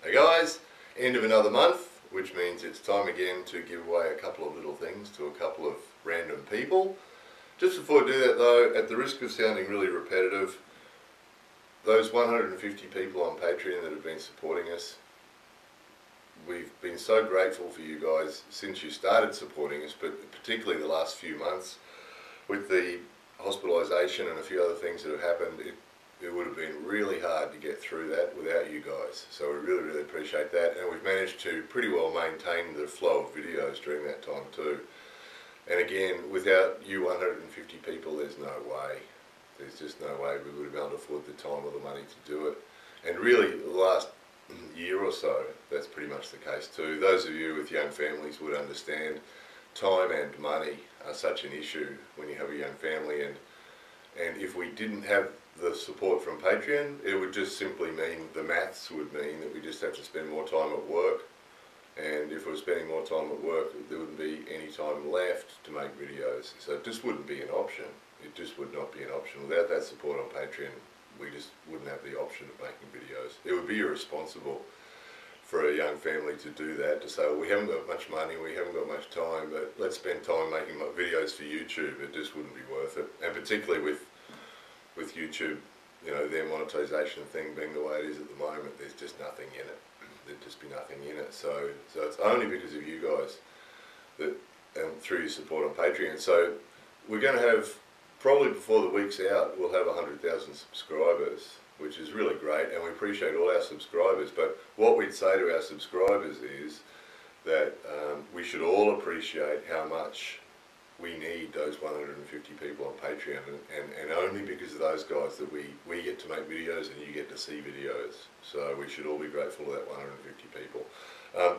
Hey guys, end of another month, which means it's time again to give away a couple of little things to a couple of random people. Just before I do that though, at the risk of sounding really repetitive, those 150 people on Patreon that have been supporting us, we've been so grateful for you guys since you started supporting us, but particularly the last few months with the hospitalisation and a few other things that have happened. It would have been really hard to get through that without you guys, so we really appreciate that, and we've managed to pretty well maintain the flow of videos during that time too. And again, without you 150 people, there's just no way we would have been able to afford the time or the money to do it. And really the last year or so, that's pretty much the case too. Those of you with young families would understand time and money are such an issue when you have a young family, and if we didn't have the support from Patreon, it would just simply mean, the maths would mean that we just have to spend more time at work, and if we're spending more time at work, there wouldn't be any time left to make videos. So it just wouldn't be an option. It just would not be an option. Without that support on Patreon, we just wouldn't have the option of making videos. It would be irresponsible for a young family to do that, to say, well, we haven't got much money, we haven't got much time, but let's spend time making videos for YouTube. It just wouldn't be worth it. And particularly with YouTube, you know, their monetization thing being the way it is at the moment, there's just nothing in it. There'd just be nothing in it. So it's only because of you guys that, and through your support on Patreon. So we're going to have, probably before the week's out, we'll have 100,000 subscribers, which is really great, and we appreciate all our subscribers. But what we'd say to our subscribers is that we should all appreciate how much we need those 150 people on Patreon, and only because of those guys that we get to make videos and you get to see videos. So we should all be grateful to that 150 people.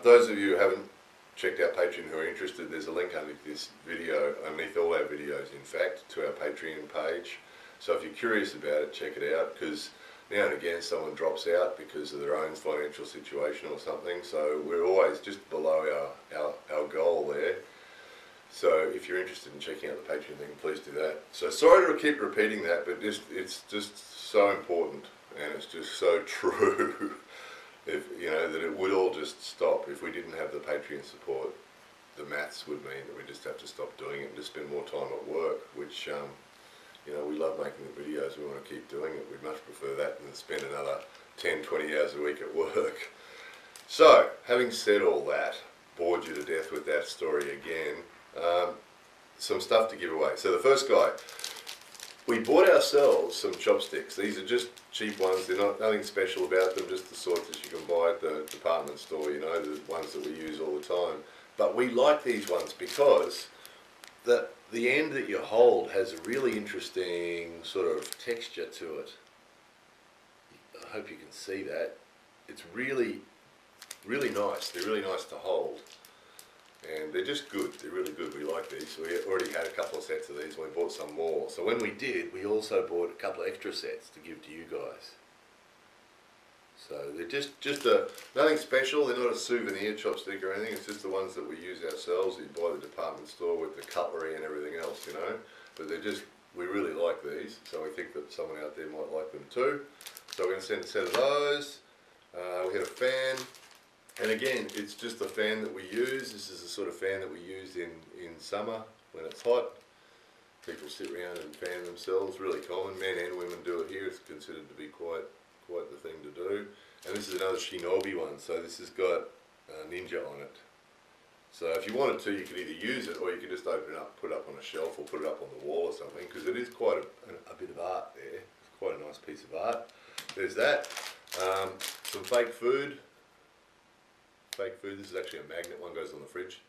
Those of you who haven't checked out Patreon who are interested, there's a link underneath this video, underneath all our videos in fact, to our Patreon page. So if you're curious about it, check it out, because now and again someone drops out because of their own financial situation or something, so we're always just below our goal there. So if you're interested in checking out the Patreon thing, please do that. So sorry to keep repeating that, but it's just so important, and it's just so true. If you know that it would all just stop if we didn't have the Patreon support. The maths would mean that we just have to stop doing it and just spend more time at work, which you know, we love making the videos, we want to keep doing it. We'd much prefer that than spend another 10-20 hours a week at work. So, having said all that, bored you to death with that story again, some stuff to give away. So the first guy, we bought ourselves some chopsticks. These are just cheap ones, they're nothing special about them, just the sorts that you can buy at the department store, you know, the ones that we use all the time. But we like these ones because the end that you hold has a really interesting sort of texture to it. I hope you can see that. It's really nice. They're really nice to hold. And they're just good. They're really good. We like these. So we already had a couple of sets of these and we bought some more. So when we did, we also bought a couple of extra sets to give to you guys. So they're just nothing special. They're not a souvenir chopstick or anything. It's just the ones that we use ourselves. You buy at the department store with the cutlery and everything else, you know. But they're just, we really like these. So we think that someone out there might like them too. So we're going to send a set of those. We had a fan. And again, it's just the fan that we use. This is the sort of fan that we use in summer when it's hot. People sit around and fan themselves. Really common. Men and women do it here. It's considered to be quite the thing to do. And this is another shinobi one, so this has got ninja on it. So if you wanted to, you could either use it or you could just open it up, put it up on a shelf or put it up on the wall or something, because it is quite a bit of art there. It's quite a nice piece of art. There's that. Some fake food. This is actually a magnet, one goes on the fridge.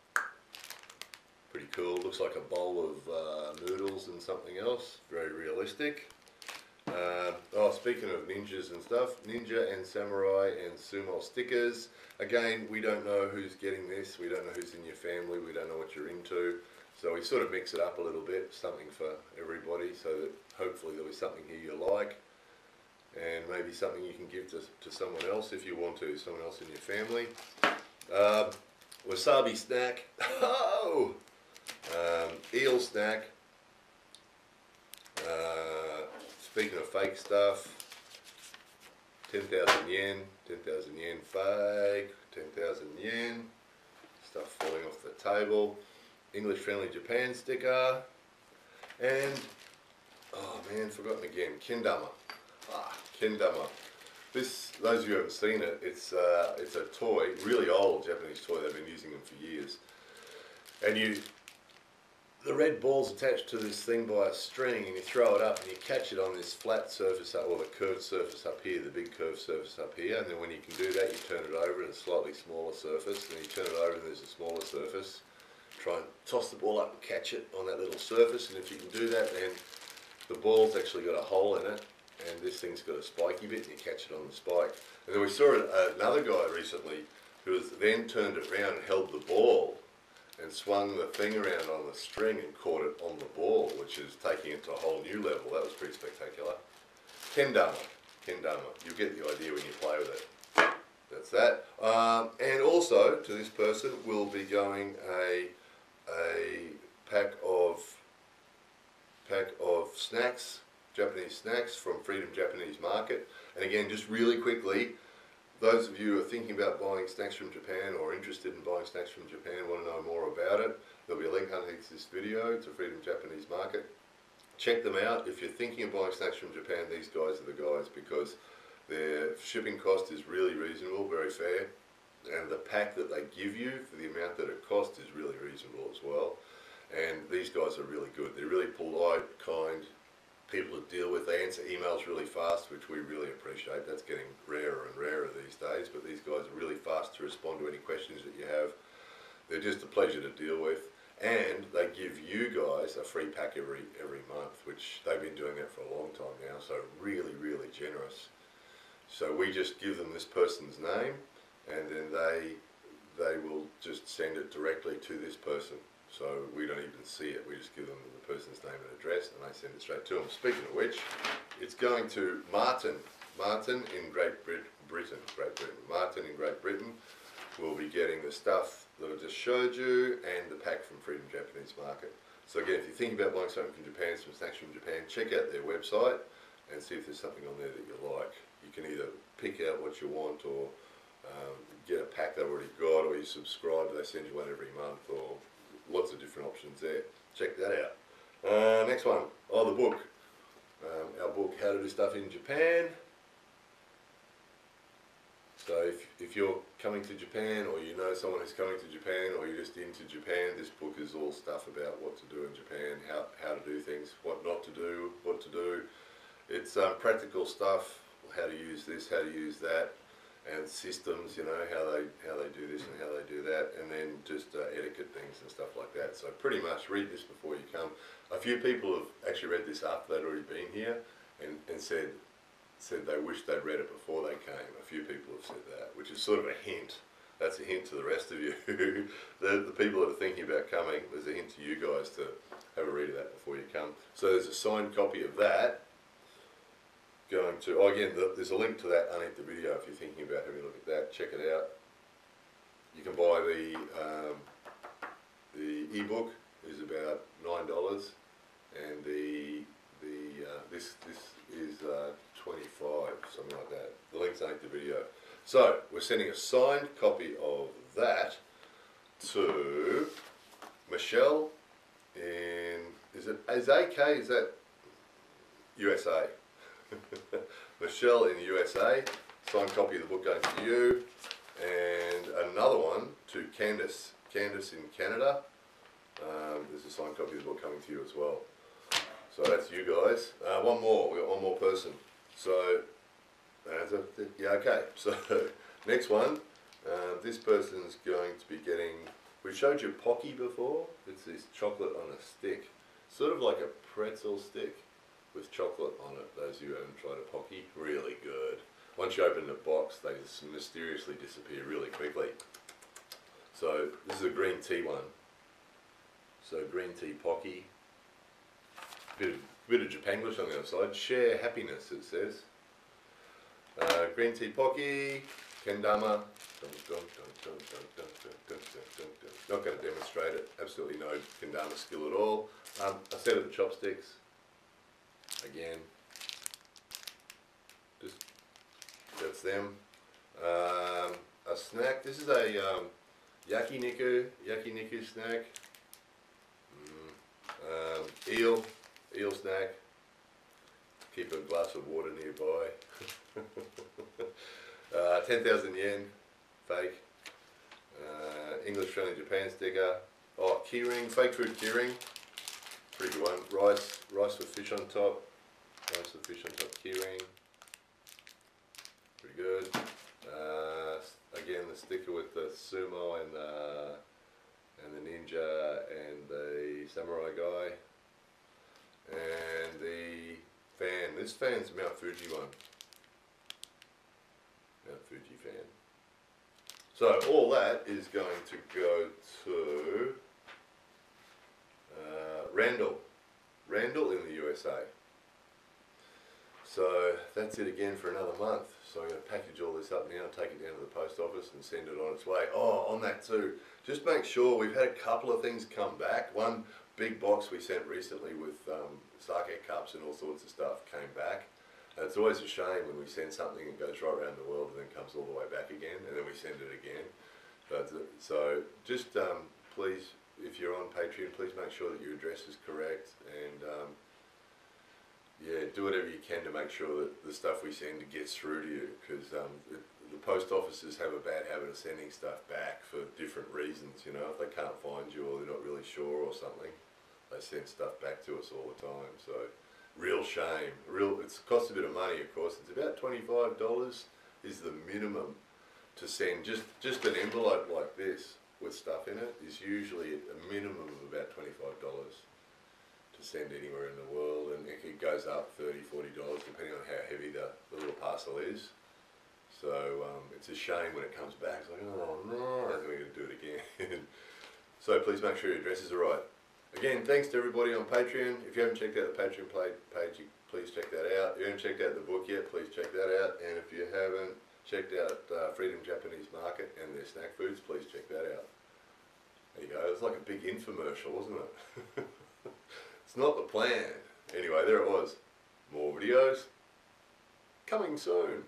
Pretty cool. Looks like a bowl of noodles and something else. Very realistic. Oh, speaking of ninjas and stuff, ninja and samurai and sumo stickers. Again, we don't know who's getting this, we don't know who's in your family, we don't know what you're into. So we sort of mix it up a little bit, something for everybody, so that hopefully there'll be something here you like. And maybe something you can give to someone else if you want to, someone else in your family. Wasabi snack. Oh! Eel snack. Speaking of fake stuff, 10,000 yen, 10,000 yen fake, 10,000 yen, stuff falling off the table, English Friendly Japan sticker, and, oh man, forgotten again, kendama. Kendama. This, those of you who haven't seen it, it's a toy, really old Japanese toy. They've been using them for years. And the red ball's attached to this thing by a string, and you throw it up and you catch it on this flat surface up, or the curved surface up here, the big curved surface up here. And then when you can do that, you turn it over in a slightly smaller surface, and then you turn it over and there's a smaller surface. Try and toss the ball up and catch it on that little surface, and if you can do that, then the ball's actually got a hole in it, and this thing's got a spiky bit, and you catch it on the spike. And then we saw another guy recently who was then turned it around and held the ball and swung the thing around on the string and caught it on the ball, which is taking it to a whole new level. That was pretty spectacular. Kendama. Kendama. You get the idea when you play with it. That's that. And also, to this person, we'll be going a pack of snacks, Japanese snacks from Freedom Japanese Market. And again, just really quickly, those of you who are thinking about buying snacks from Japan or interested in buying snacks from Japan, want to know more about it, there'll be a link underneath this video to Freedom Japanese Market. Check them out. If you're thinking of buying snacks from Japan, these guys are the guys, because their shipping cost is really reasonable, very fair, and the pack that they give you for the amount that it costs is really reasonable as well. And these guys are really good. They're really polite, kind people to deal with. They answer emails really fast, which we really appreciate. That's getting rarer and rarer these days, but these guys are really fast to respond to any questions that you have. They're just a pleasure to deal with, and they give you guys a free pack every month, which they've been doing that for a long time now, so really, really generous. So we just give them this person's name, and then they will just send it directly to this person. So we don't even see it. We just give them the person's name and address, and they send it straight to them. Speaking of which, it's going to Martin in Great Britain. Martin in Great Britain will be getting the stuff that I just showed you and the pack from Freedom Japanese Market. So again, if you're thinking about buying something from Japan, some snacks from Japan, check out their website and see if there's something on there that you like. You can either pick out what you want, or get a pack they've already got, or you subscribe, they send you one every month, or lots of different options there. Check that out. Next one, the book. Our book, How to Do Stuff in Japan. So if you're coming to Japan, or you know someone who's coming to Japan, or you're just into Japan, this book is all stuff about what to do in Japan, how to do things, what not to do, what to do. It's practical stuff, how to use this, how to use that, and systems, you know, how they do this and how they do that, and then just etiquette things and stuff like that. So pretty much read this before you come. A few people have actually read this after they'd already been here, and said they wish they'd read it before they came. A few people have said that, which is sort of a hint. That's a hint to the rest of you. the people that are thinking about coming, there's a hint to you guys to have a read of that before you come. So there's a signed copy of that. Going to, again, there's a link to that underneath the video if you're thinking about having a look at that. Check it out. You can buy the ebook is about $9, and this is 25, something like that. The link's underneath the video. So we're sending a signed copy of that to Michelle in is that USA? Michelle in the USA, signed copy of the book going to you, and another one to Candace in Canada. There's a signed copy of the book coming to you as well. So that's you guys. One more, we've got one more person. So, yeah, okay. So, next one, this person's going to be getting, we showed you Pocky before. It's this chocolate on a stick, sort of like a pretzel stick with chocolate on it. Those of you who haven't tried a Pocky, really good. Once you open the box, they just mysteriously disappear really quickly. So this is a green tea one. So green tea Pocky. Bit of Japanglish on the other side. Share happiness, it says. Green tea Pocky, kendama. Not going to demonstrate it. Absolutely no kendama skill at all. A set of the chopsticks. Again, just that's them. A snack. This is a yakiniku snack. Eel snack. Keep a glass of water nearby. 10,000 yen, fake. English, Australian, Japan sticker. Oh, keyring, fake food keyring. Pretty good one. Rice with fish on top. Rice with fish on top keyring. Pretty good. Again, the sticker with the sumo and the ninja and the samurai guy. And the fan. This fan's Mount Fuji one. Mount Fuji fan. So all that is going to go to Randall in the USA. So that's it again for another month. So I'm going to package all this up now, take it down to the post office and send it on its way. Oh, on that too, just make sure, we've had a couple of things come back. One big box we sent recently with sake cups and all sorts of stuff came back. And it's always a shame when we send something and it goes right around the world and then comes all the way back again, and then we send it again. But so just please, if you're on Patreon, please make sure that your address is correct, and yeah, do whatever you can to make sure that the stuff we send gets through to you, because the post offices have a bad habit of sending stuff back for different reasons. You know, if they can't find you or they're not really sure or something, they send stuff back to us all the time. So real shame. It costs a bit of money, of course. It's about $25 is the minimum to send. Just an envelope like this with stuff in it is usually a minimum of about $25 to send anywhere in the world, and it goes up $30, $40 depending on how heavy the little parcel is. So it's a shame when it comes back. It's like, oh no, I think we're going to do it again. So please make sure your addresses are right. Again, thanks to everybody on Patreon. If you haven't checked out the Patreon page, please check that out. If you haven't checked out the book yet, please check that out. And if you haven't checked out Freedom Japanese Market and their snack foods, please check that out. There you go. It was like a big infomercial, wasn't it? It's not the plan. Anyway, there it was. More videos coming soon.